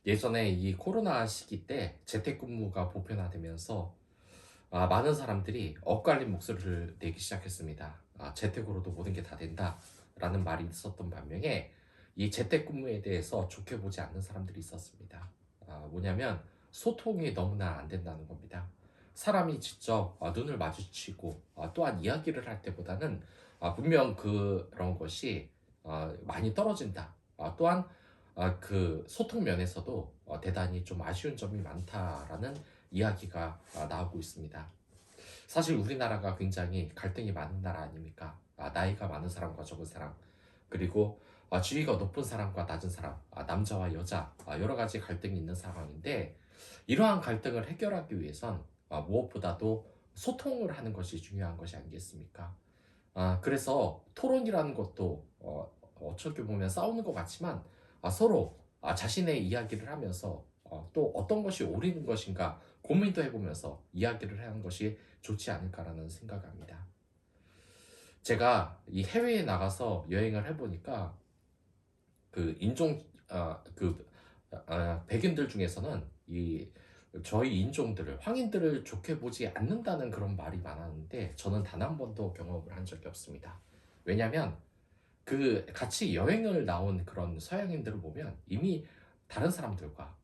예전에 이 코로나 시기 때 재택근무가 보편화되면서 많은 사람들이 엇갈린 목소리를 내기 시작했습니다. 재택으로도 모든 게 다 된다라는 말이 있었던 반면에 이 재택근무에 대해서 좋게 보지 않는 사람들이 있었습니다. 뭐냐면 소통이 너무나 안 된다는 겁니다. 사람이 직접 눈을 마주치고 또한 이야기를 할 때보다는 분명 그런 것이 많이 떨어진다. 또한 그 소통 면에서도 대단히 좀 아쉬운 점이 많다라는 이야기가 나오고 있습니다. 사실 우리나라가 굉장히 갈등이 많은 나라 아닙니까? 나이가 많은 사람과 적은 사람, 그리고 지위가 높은 사람과 낮은 사람, 남자와 여자, 여러 가지 갈등이 있는 상황인데 이러한 갈등을 해결하기 위해선 무엇보다도 소통을 하는 것이 중요한 것이 아니겠습니까? 그래서 토론이라는 것도 어떻게 보면 싸우는 것 같지만 서로 자신의 이야기를 하면서 또 어떤 것이 옳은 것인가 고민도 해보면서 이야기를 하는 것이 좋지 않을까라는 생각을 합니다. 제가 이 해외에 나가서 여행을 해보니까 그 인종 백인들 중에서는 이 저희 인종들을 황인들을 좋게 보지 않는다는 그런 말이 많았는데 저는 단 한 번도 경험을 한 적이 없습니다. 왜냐하면 그 같이 여행을 나온 그런 서양인들을 보면 이미 다른 사람들과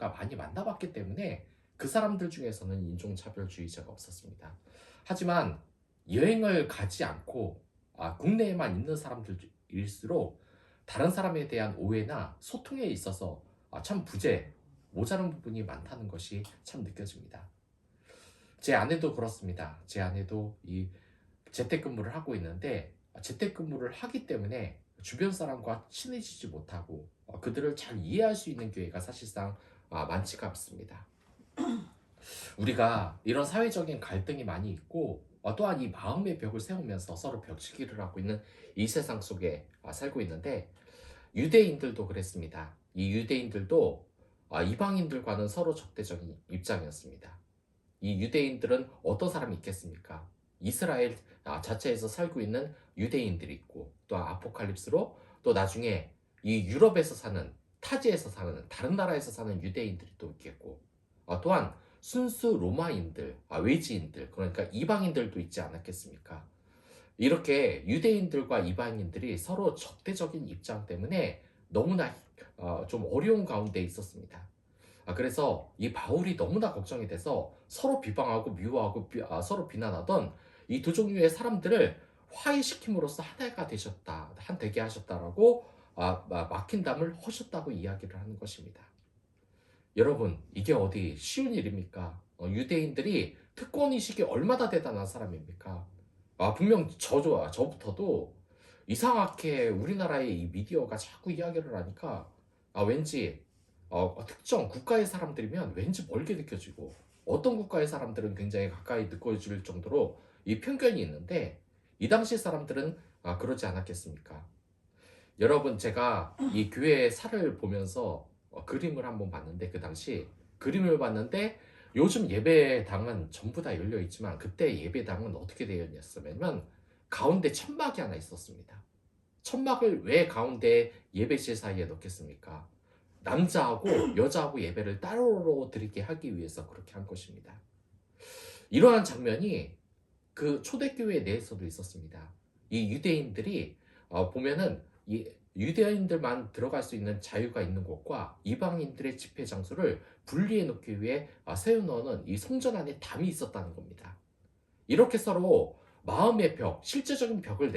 많이 만나봤기 때문에 그 사람들 중에서는 인종차별주의자가 없었습니다. 하지만 여행을 가지 않고 국내에만 있는 사람들일수록 다른 사람에 대한 오해나 소통에 있어서 참 모자른 부분이 많다는 것이 참 느껴집니다. 제 아내도 그렇습니다. 제 아내도 이 재택근무를 하고 있는데 재택근무를 하기 때문에 주변 사람과 친해지지 못하고 그들을 잘 이해할 수 있는 기회가 사실상 많지가 않습니다. 우리가 이런 사회적인 갈등이 많이 있고 또한 이 마음의 벽을 세우면서 서로 벽치기를 하고 있는 이 세상 속에 살고 있는데 유대인들도 그랬습니다. 이 유대인들도 이방인들과는 서로 적대적인 입장이었습니다. 이 유대인들은 어떤 사람이 있겠습니까? 이스라엘 자체에서 살고 있는 유대인들이 있고 또 아포칼립스로 또 나중에 이 유럽에서 사는 타지에서 사는 다른 나라에서 사는 유대인들이 또 있겠고 또한 순수 로마인들, 외지인들 그러니까 이방인들도 있지 않았겠습니까? 이렇게 유대인들과 이방인들이 서로 적대적인 입장 때문에 너무나 좀 어려운 가운데 있었습니다. 그래서 이 바울이 너무나 걱정이 돼서 서로 비방하고 미워하고 서로 비난하던 이 두 종류의 사람들을 화해시킴으로써 하나가 되셨다, 한 되게 하셨다라고 막힌 담을 허셨다고 이야기를 하는 것입니다. 여러분, 이게 어디 쉬운 일입니까? 유대인들이 특권의식이 얼마나 대단한 사람입니까? 분명 저부터도 이상하게 우리나라의 이 미디어가 자꾸 이야기를 하니까 왠지 특정 국가의 사람들이면 왠지 멀게 느껴지고 어떤 국가의 사람들은 굉장히 가까이 느껴질 정도로 이 편견이 있는데 이 당시 사람들은 그러지 않았겠습니까? 여러분 제가 이 교회의 살을 보면서 그림을 한번 봤는데 그 당시 그림을 봤는데 요즘 예배당은 전부 다 열려 있지만 그때 예배당은 어떻게 되어 있었냐면 가운데 천막이 하나 있었습니다. 천막을 왜 가운데 예배실 사이에 넣겠습니까? 남자하고 여자하고 예배를 따로 드리게 하기 위해서 그렇게 한 것입니다. 이러한 장면이 그 초대교회 내에서도 있었습니다. 이 유대인들이 보면은 이 유대인들만 들어갈 수 있는 자유가 있는 곳과 이방인들의 집회 장소를 분리해 놓기 위해 세워놓은 이 성전 안에 담이 있었다는 겁니다. 이렇게 서로 마음의 벽, 실제적인 벽을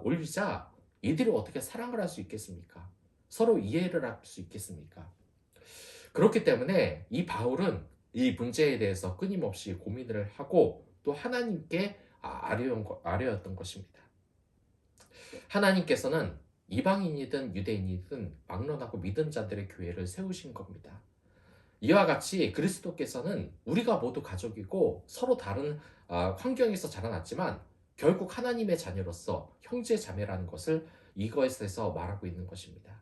올리자 이들이 어떻게 사랑을 할 수 있겠습니까? 서로 이해를 할 수 있겠습니까? 그렇기 때문에 이 바울은 이 문제에 대해서 끊임없이 고민을 하고 또 하나님께 아뢰었던 것입니다. 하나님께서는 이방인이든 유대인이든 막론하고 믿은 자들의 교회를 세우신 겁니다. 이와 같이 그리스도께서는 우리가 모두 가족이고 서로 다른 환경에서 자라났지만 결국 하나님의 자녀로서 형제 자매라는 것을 이것에서 말하고 있는 것입니다.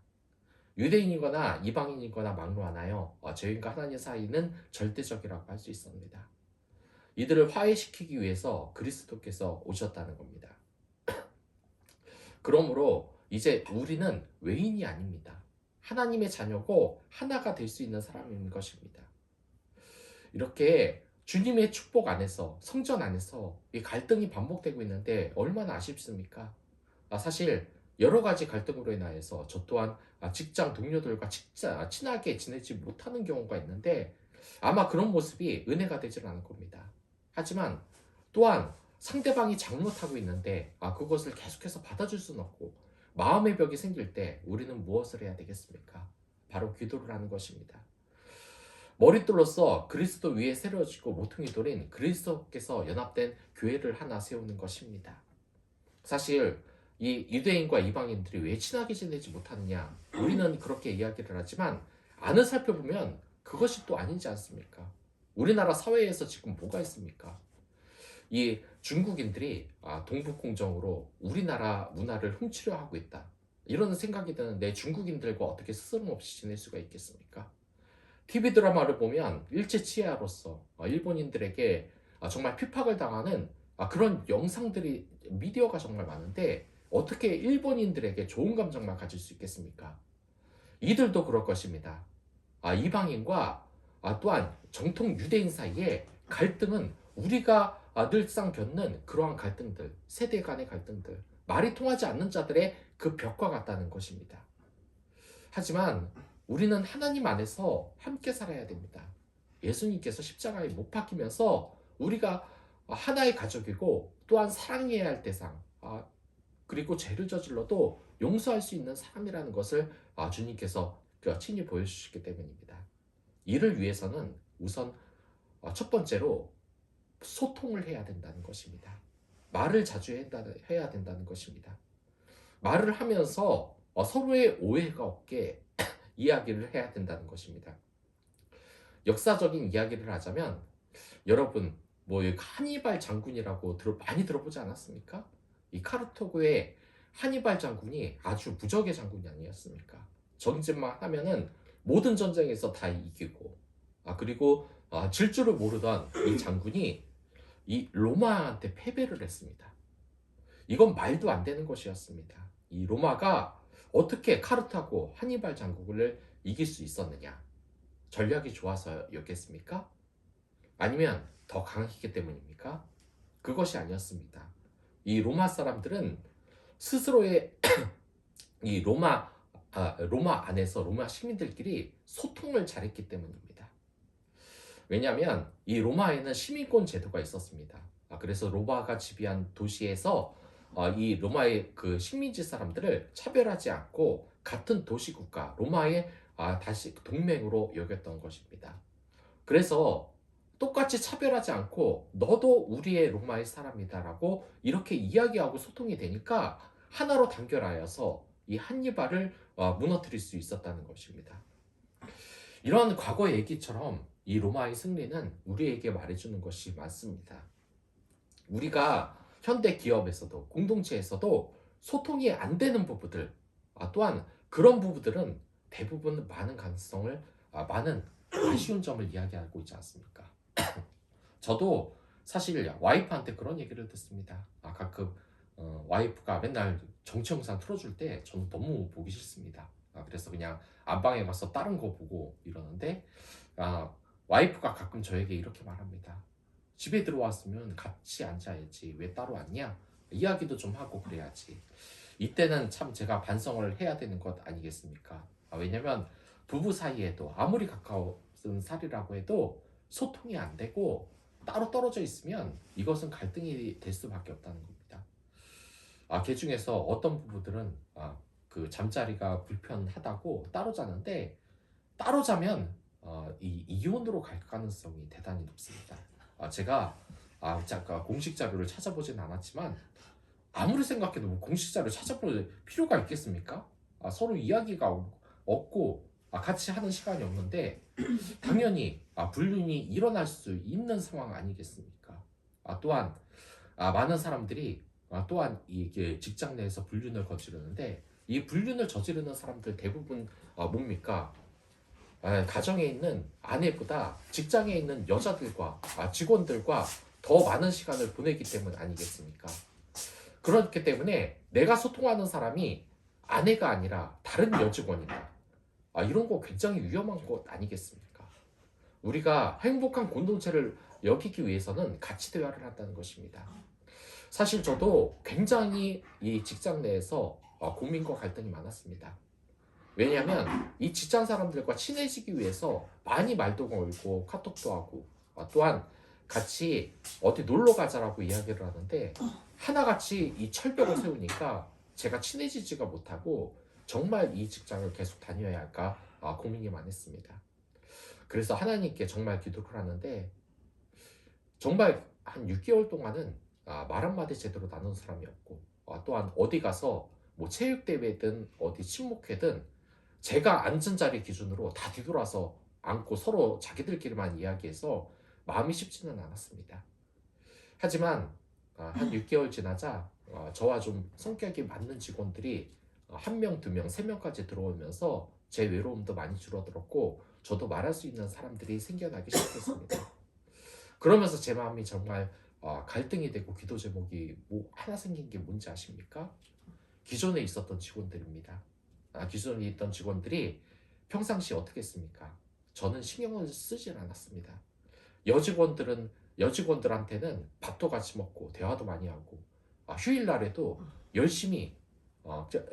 유대인이거나 이방인이거나 막론하나요 저희과 하나님 사이는 절대적이라고 할 수 있습니다. 이들을 화해시키기 위해서 그리스도께서 오셨다는 겁니다. 그러므로 이제 우리는 외인이 아닙니다. 하나님의 자녀고 하나가 될 수 있는 사람인 것입니다. 이렇게 주님의 축복 안에서, 성전 안에서 이 갈등이 반복되고 있는데 얼마나 아쉽습니까? 사실 여러 가지 갈등으로 인하여서 저 또한 직장 동료들과 진짜 친하게 지내지 못하는 경우가 있는데 아마 그런 모습이 은혜가 되질 않을 겁니다. 하지만 또한 상대방이 잘못하고 있는데 그것을 계속해서 받아줄 수는 없고 마음의 벽이 생길 때 우리는 무엇을 해야 되겠습니까? 바로 기도를 하는 것입니다. 머릿돌로서 그리스도 위에 세워지고 모퉁이 돌인 그리스도께서 연합된 교회를 하나 세우는 것입니다. 사실 이 유대인과 이방인들이 왜 친하게 지내지 못하느냐, 우리는 그렇게 이야기를 하지만 안을 살펴보면 그것이 또 아니지 않습니까? 우리나라 사회에서 지금 뭐가 있습니까? 이 중국인들이 동북공정으로 우리나라 문화를 훔치려 하고 있다, 이런 생각이 드는데 중국인들과 어떻게 스스럼 없이 지낼 수가 있겠습니까? TV 드라마를 보면 일제치하로서 일본인들에게 정말 핍박을 당하는 그런 영상들이, 미디어가 정말 많은데 어떻게 일본인들에게 좋은 감정만 가질 수 있겠습니까? 이들도 그럴 것입니다. 이방인과 또한 정통 유대인 사이의 갈등은 우리가 늘상 겪는 그러한 갈등들, 세대 간의 갈등들, 말이 통하지 않는 자들의 그 벽과 같다는 것입니다. 하지만 우리는 하나님 안에서 함께 살아야 됩니다. 예수님께서 십자가에 못 박히면서 우리가 하나의 가족이고 또한 사랑해야 할 대상, 그리고 죄를 저질러도 용서할 수 있는 사람이라는 것을 주님께서 친히 보여주셨기 때문입니다. 이를 위해서는 우선 첫 번째로 소통을 해야 된다는 것입니다. 말을 자주 해야 된다는 것입니다. 말을 하면서 서로의 오해가 없게 이야기를 해야 된다는 것입니다. 역사적인 이야기를 하자면 여러분 하니발 장군이라고 많이 들어보지 않았습니까? 이 카르타고의 하니발 장군이 아주 무적의 장군이 아니었습니까? 전쟁만 하면은 모든 전쟁에서 다 이기고 그리고 질 줄을 모르던 이 장군이 이 로마한테 패배를 했습니다. 이건 말도 안 되는 것이었습니다. 이 로마가 어떻게 카르타고 하니발 장군을 이길 수 있었느냐? 전략이 좋아서였겠습니까? 아니면 더 강했기 때문입니까? 그것이 아니었습니다. 이 로마 사람들은 스스로의 이 로마 안에서 로마 시민들끼리 소통을 잘했기 때문입니다. 왜냐하면 이 로마에는 시민권 제도가 있었습니다. 그래서 로마가 지배한 도시에서 이 로마의 그 식민지 사람들을 차별하지 않고 같은 도시국가 로마의 다시 동맹으로 여겼던 것입니다. 그래서 똑같이 차별하지 않고 너도 우리의 로마의 사람이다라고 이렇게 이야기하고 소통이 되니까 하나로 단결하여서 이 한니발을 무너뜨릴 수 있었다는 것입니다. 이런 과거의 얘기처럼 이 로마의 승리는 우리에게 말해주는 것이 많습니다. 우리가 현대 기업에서도 공동체에서도 소통이 안 되는 부분들, 또한 그런 부분들은 대부분 많은 가능성을 많은 아쉬운 점을 이야기하고 있지 않습니까? 저도 사실 와이프한테 그런 얘기를 듣습니다. 가끔 와이프가 맨날 정치 영상 틀어줄 때 저는 너무 보기 싫습니다. 그래서 그냥 안방에 가서 다른 거 보고 이러는데 와이프가 가끔 저에게 이렇게 말합니다. 집에 들어왔으면 같이 앉아야지 왜 따로 앉냐? 이야기도 좀 하고 그래야지. 이때는 참 제가 반성을 해야 되는 것 아니겠습니까? 왜냐면 부부 사이에도 아무리 가까운 살이라고 해도 소통이 안 되고 따로 떨어져 있으면 이것은 갈등이 될 수밖에 없다는 겁니다. 그 중에서 어떤 부부들은 그 잠자리가 불편하다고 따로 자는데 따로 자면 이 이혼으로 갈 가능성이 대단히 높습니다. 제가 잠깐 공식 자료를 찾아보진 않았지만 아무리 생각해도 공식 자료를 찾아볼 필요가 있겠습니까? 서로 이야기가 없고 같이 하는 시간이 없는데 당연히 불륜이 일어날 수 있는 상황 아니겠습니까? 또한 많은 사람들이 또한 이게 직장 내에서 불륜을 저지르는데 이 불륜을 저지르는 사람들 대부분 뭡니까? 가정에 있는 아내보다 직장에 있는 여자들과 직원들과 더 많은 시간을 보내기 때문 아니겠습니까? 그렇기 때문에 내가 소통하는 사람이 아내가 아니라 다른 여직원이다. 이런 거 굉장히 위험한 것 아니겠습니까? 우리가 행복한 공동체를 여기기 위해서는 가치 대화를 한다는 것입니다. 사실 저도 굉장히 이 직장 내에서 고민과 갈등이 많았습니다. 왜냐하면 이 직장 사람들과 친해지기 위해서 많이 말도 걸고 카톡도 하고 또한 같이 어디 놀러 가자라고 이야기를 하는데 하나같이 이 철벽을 세우니까 제가 친해지지가 못하고 정말 이 직장을 계속 다녀야 할까 고민이 많았습니다. 그래서 하나님께 정말 기도를 하는데 정말 한 6개월 동안은 말 한마디 제대로 나눈 사람이 없고 또한 어디 가서 뭐 체육대회든 어디 친목회든 제가 앉은 자리 기준으로 다 뒤돌아서 앉고 서로 자기들끼리만 이야기해서 마음이 쉽지는 않았습니다. 하지만 한 6개월 지나자 저와 좀 성격이 맞는 직원들이 한 명, 두 명, 세 명까지 들어오면서 제 외로움도 많이 줄어들었고 저도 말할 수 있는 사람들이 생겨나기 시작했습니다. 그러면서 제 마음이 정말 갈등이 되고 기도 제목이 뭐 하나 생긴 게 뭔지 아십니까? 기존에 있었던 직원들입니다. 기존에 있던 직원들이 평상시 어떻게 했습니까? 저는 신경을 쓰질 않았습니다. 여직원들한테는 밥도 같이 먹고 대화도 많이 하고 휴일날에도 열심히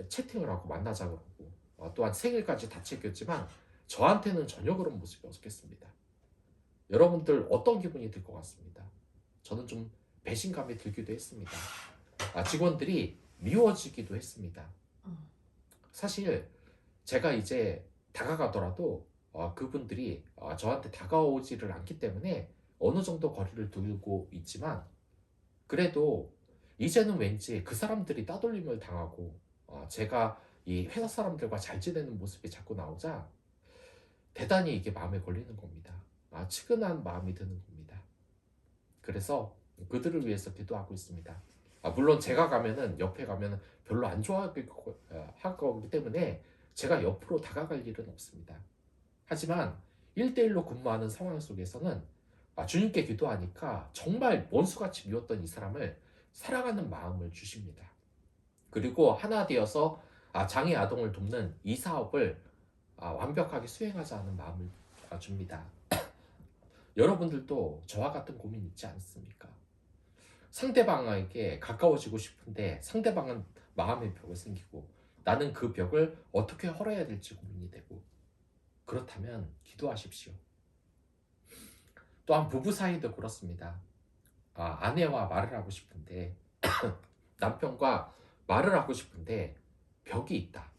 채팅을 하고 만나자 그러고 또한 생일까지 다 챙겼지만 저한테는 전혀 그런 모습이 없겠습니다. 여러분들 어떤 기분이 들 것 같습니다. 저는 좀 배신감이 들기도 했습니다. 직원들이 미워지기도 했습니다. 사실 제가 이제 다가가더라도 그분들이 저한테 다가오지를 않기 때문에 어느 정도 거리를 두고 있지만 그래도 이제는 왠지 그 사람들이 따돌림을 당하고 제가 이 회사 사람들과 잘 지내는 모습이 자꾸 나오자 대단히 이게 마음에 걸리는 겁니다. 측은한 마음이 드는 겁니다. 그래서 그들을 위해서 기도하고 있습니다. 물론 제가 가면은 옆에 가면은 별로 안 좋아할 거기 때문에 제가 옆으로 다가갈 일은 없습니다. 하지만 1대1로 근무하는 상황 속에서는 주님께 기도하니까 정말 원수같이 미웠던 이 사람을 사랑하는 마음을 주십니다. 그리고 하나 되어서 장애 아동을 돕는 이 사업을 완벽하게 수행하자 하는 마음을 줍니다. 여러분들도 저와 같은 고민 있지 않습니까? 상대방에게 가까워지고 싶은데 상대방은 마음의 벽을 생기고 나는 그 벽을 어떻게 헐어야 될지 고민이 되고 그렇다면 기도하십시오. 또한 부부 사이도 그렇습니다. 아내와 말을 하고 싶은데 남편과 말을 하고 싶은데 벽이 있다.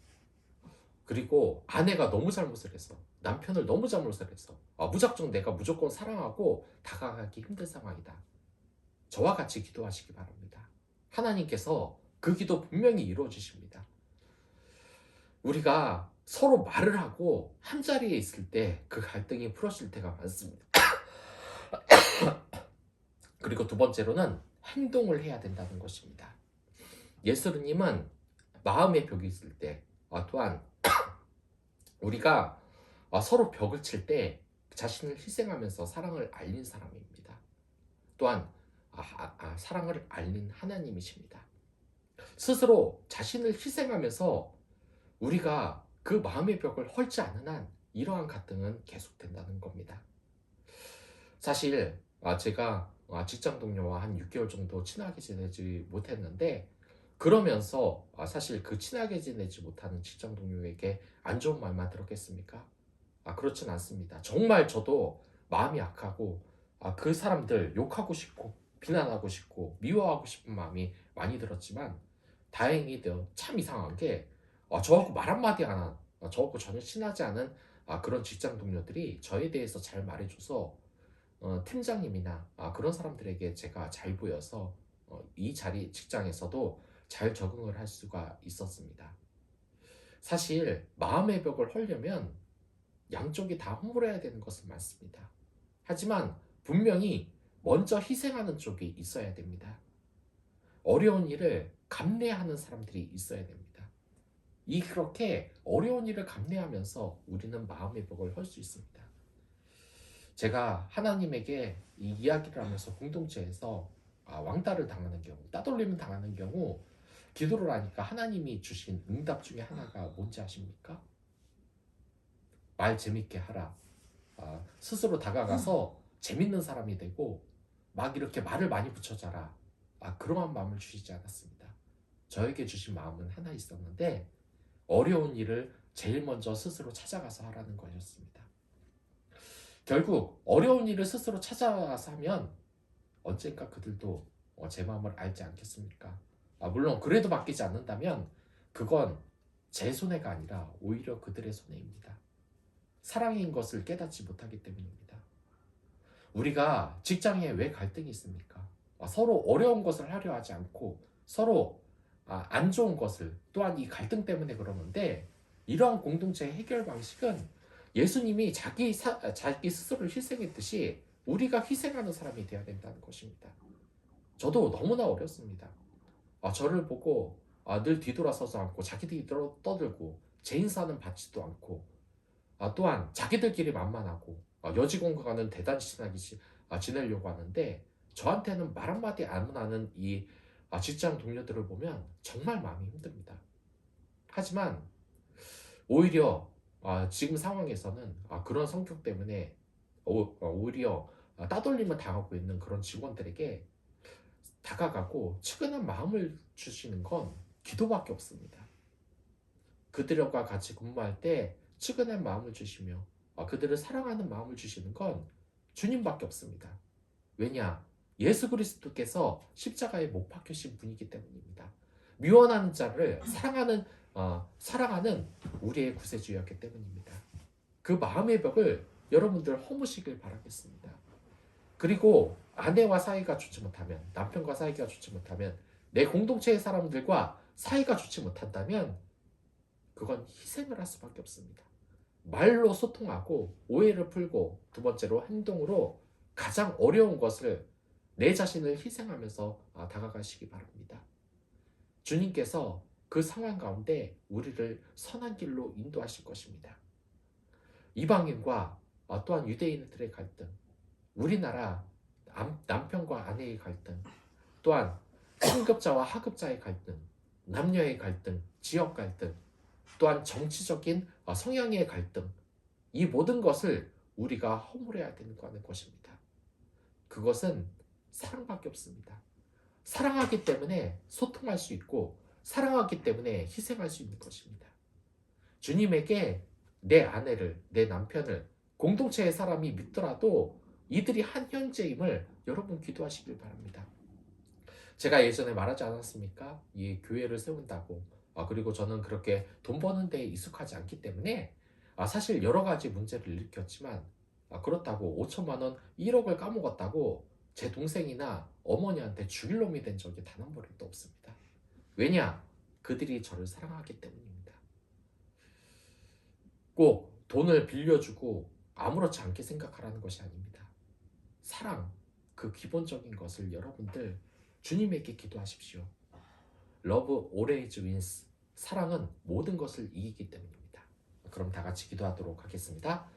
그리고 아내가 너무 잘못을 했어. 남편을 너무 잘못을 했어. 무작정 내가 무조건 사랑하고 다가가기 힘든 상황이다. 저와 같이 기도하시기 바랍니다. 하나님께서 그 기도 분명히 이루어 주십니다. 우리가 서로 말을 하고 한자리에 있을 때 그 갈등이 풀어질 때가 많습니다. 그리고 두 번째로는 행동을 해야 된다는 것입니다. 예수님은 마음의 벽이 있을 때 또한 우리가 서로 벽을 칠 때 자신을 희생하면서 사랑을 알린 사람입니다. 또한 사랑을 알린 하나님이십니다. 스스로 자신을 희생하면서 우리가 그 마음의 벽을 헐지 않는 한 이러한 갈등은 계속된다는 겁니다. 사실 제가 직장 동료와 한 6개월 정도 친하게 지내지 못했는데 그러면서 사실 그 친하게 지내지 못하는 직장 동료에게 안 좋은 말만 들었겠습니까? 그렇진 않습니다. 정말 저도 마음이 약하고 그 사람들 욕하고 싶고 비난하고 싶고 미워하고 싶은 마음이 많이 들었지만 다행히도 참 이상한 게 저하고 말 한마디 안 한, 저하고 전혀 친하지 않은 그런 직장 동료들이 저에 대해서 잘 말해줘서 팀장님이나 그런 사람들에게 제가 잘 보여서 이 직장에서도 잘 적응을 할 수가 있었습니다. 사실 마음의 벽을 헐려면 양쪽이 다 허물어야 되는 것은 맞습니다. 하지만 분명히 먼저 희생하는 쪽이 있어야 됩니다. 어려운 일을 감내하는 사람들이 있어야 됩니다. 그렇게 어려운 일을 감내하면서 우리는 마음의 벽을 헐 수 있습니다. 제가 하나님에게 이 이야기를 하면서 공동체에서 왕따를 당하는 경우, 따돌림을 당하는 경우 기도를 하니까 하나님이 주신 응답 중에 하나가 뭔지 아십니까? 말 재밌게 하라. 스스로 다가가서 재밌는 사람이 되고 막 이렇게 말을 많이 붙여줘라. 그러한 마음을 주시지 않았습니다. 저에게 주신 마음은 하나 있었는데 어려운 일을 제일 먼저 스스로 찾아가서 하라는 것이었습니다. 결국 어려운 일을 스스로 찾아가서 하면 언젠가 그들도 제 마음을 알지 않겠습니까? 물론 그래도 바뀌지 않는다면 그건 제 손해가 아니라 오히려 그들의 손해입니다. 사랑인 것을 깨닫지 못하기 때문입니다. 우리가 직장에 왜 갈등이 있습니까? 서로 어려운 것을 하려 하지 않고 서로 안 좋은 것을 또한 이 갈등 때문에 그러는데 이러한 공동체의 해결 방식은 예수님이 자기 스스로를 희생했듯이 우리가 희생하는 사람이 되어야 된다는 것입니다. 저도 너무나 어렵습니다. 저를 보고 늘 뒤돌아서지 않고 자기들이 떠들고 제 인사는 받지도 않고 또한 자기들끼리 만만하고 여직원과는 대단히 친하게 지내려고 하는데 저한테는 말 한마디 안 하는 이 직장 동료들을 보면 정말 마음이 힘듭니다. 하지만 오히려 지금 상황에서는 그런 성격 때문에 오히려 따돌림을 당하고 있는 그런 직원들에게 다가가고 측은한 마음을 주시는 건 기도밖에 없습니다. 그들과 같이 근무할 때 측은한 마음을 주시며 그들을 사랑하는 마음을 주시는 건 주님밖에 없습니다. 왜냐? 예수 그리스도께서 십자가에 못 박히신 분이기 때문입니다. 미워하는 자를 사랑하는 우리의 구세주였기 때문입니다. 그 마음의 벽을 여러분들 허무시길 바라겠습니다. 그리고 아내와 사이가 좋지 못하면, 남편과 사이가 좋지 못하면, 내 공동체의 사람들과 사이가 좋지 못한다면 그건 희생을 할 수밖에 없습니다. 말로 소통하고 오해를 풀고 두 번째로 행동으로 가장 어려운 것을 내 자신을 희생하면서 다가가시기 바랍니다. 주님께서 그 상황 가운데 우리를 선한 길로 인도하실 것입니다. 이방인과 또한 유대인들의 갈등, 우리나라 남편과 아내의 갈등, 또한 상급자와 하급자의 갈등, 남녀의 갈등, 지역 갈등, 또한 정치적인 성향의 갈등, 이 모든 것을 우리가 허물어야 되는 것입니다. 그것은 사랑밖에 없습니다. 사랑하기 때문에 소통할 수 있고 사랑하기 때문에 희생할 수 있는 것입니다. 주님에게 내 아내를, 내 남편을 공동체의 사람이 믿더라도 이들이 한 형제임을 여러분 기도하시길 바랍니다. 제가 예전에 말하지 않았습니까? 이 교회를 세운다고. 그리고 저는 그렇게 돈 버는 데에 익숙하지 않기 때문에 사실 여러 가지 문제를 일으켰지만 그렇다고 5천만 원, 1억을 까먹었다고 제 동생이나 어머니한테 죽일 놈이 된 적이 단 한 번도 없습니다. 왜냐? 그들이 저를 사랑하기 때문입니다. 꼭 돈을 빌려주고 아무렇지 않게 생각하라는 것이 아닙니다. 사랑, 그 기본적인 것을 여러분들 주님에게 기도하십시오. Love always wins. 사랑은 모든 것을 이기기 때문입니다. 그럼 다 같이 기도하도록 하겠습니다.